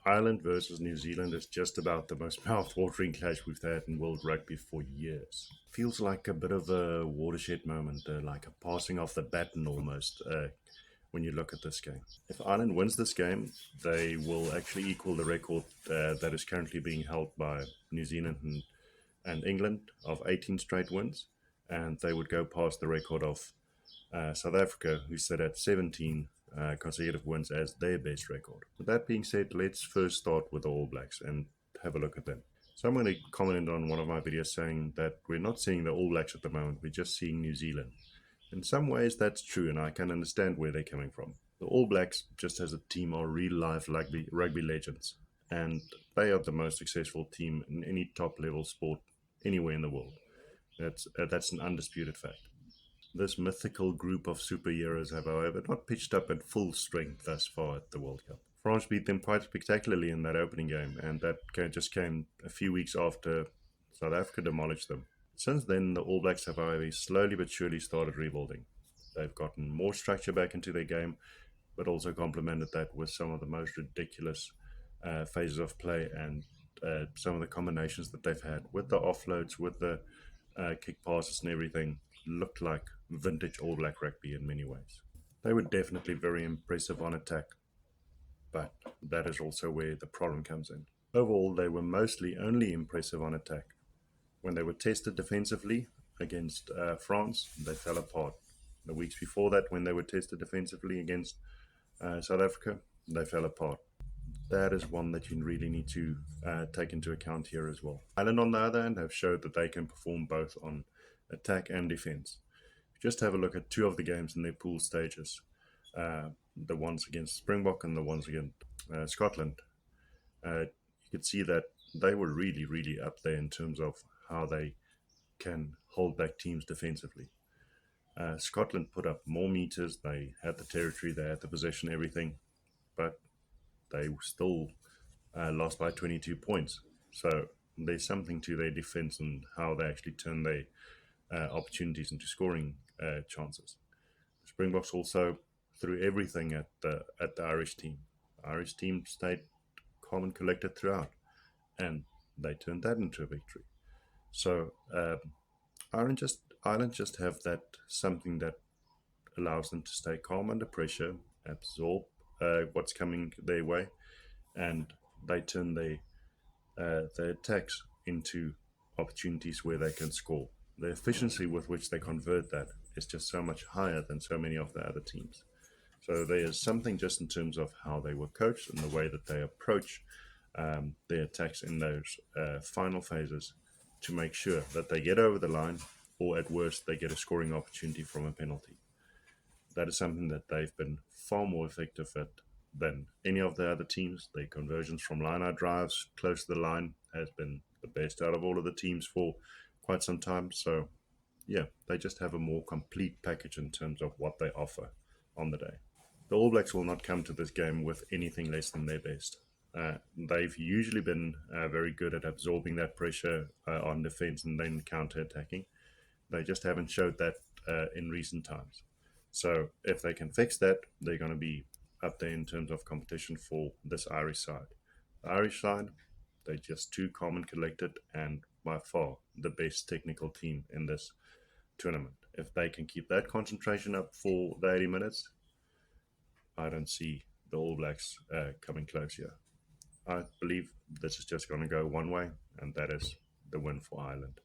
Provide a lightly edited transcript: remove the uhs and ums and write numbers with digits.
Ireland versus New Zealand is just about the most mouth-watering clash we've had in world rugby for years. Feels like a bit of a watershed moment, like a passing off the baton almost, when you look at this game. If Ireland wins this game, they will actually equal the record that is currently being held by New Zealand and England of 18 straight wins, and they would go past the record of South Africa, who sit at 17 consecutive wins as their best record. With that being said, let's first start with the All Blacks and have a look at them. So I'm going to comment on one of my videos saying that we're not seeing the All Blacks at the moment, we're just seeing New Zealand. In some ways that's true, and I can understand where they're coming from. The All Blacks, just as a team, are real-life rugby legends, and they are the most successful team in any top-level sport anywhere in the world. That's an undisputed fact. This mythical group of superheroes have, however, not pitched up at full strength thus far at the World Cup. France beat them quite spectacularly in that opening game, and that just came a few weeks after South Africa demolished them. Since then, the All Blacks have, however, slowly but surely started rebuilding. They've gotten more structure back into their game, but also complemented that with some of the most ridiculous phases of play and some of the combinations that they've had with the offloads, with the kick passes and everything. Looked like vintage All Black rugby in many ways. They were definitely very impressive on attack, but that is also where the problem comes in. Overall, they were mostly only impressive on attack. When they were tested defensively against France, they fell apart. The weeks before that, when they were tested defensively against South Africa, they fell apart. That is one that you really need to take into account here as well. Ireland, on the other hand, have showed that they can perform both on attack and defense. Just have a look at two of the games in their pool stages, the ones against Springbok and the ones against Scotland. You could see that they were really, really up there in terms of how they can hold back teams defensively. Scotland put up more meters, they had the territory, they had the possession, everything, but they still lost by 22 points. So there's something to their defense and how they actually turn their opportunities into scoring chances. The Springboks also threw everything at the Irish team. The Irish team stayed calm and collected throughout, and they turned that into a victory. So Ireland just have that something that allows them to stay calm under pressure, absorb what's coming their way, and they turn their attacks into opportunities where they can score. The efficiency with which they convert that is just so much higher than so many of the other teams. So there is something just in terms of how they were coached and the way that they approach their attacks in those final phases to make sure that they get over the line, or at worst, they get a scoring opportunity from a penalty. That is something that they've been far more effective at than any of the other teams. Their conversions from line-out drives close to the line has been the best out of all of the teams for quite some time. So yeah, they just have a more complete package in terms of what they offer on the day. The All Blacks will not come to this game with anything less than their best. They've usually been very good at absorbing that pressure on defense and then counter-attacking. They just haven't showed that in recent times. So if they can fix that, they're going to be up there in terms of competition for this Irish side. The Irish side, they're just too calm and collected, and by far the best technical team in this tournament. If they can keep that concentration up for the 80 minutes, I don't see the All Blacks coming close here. I believe this is just going to go one way, and that is the win for Ireland.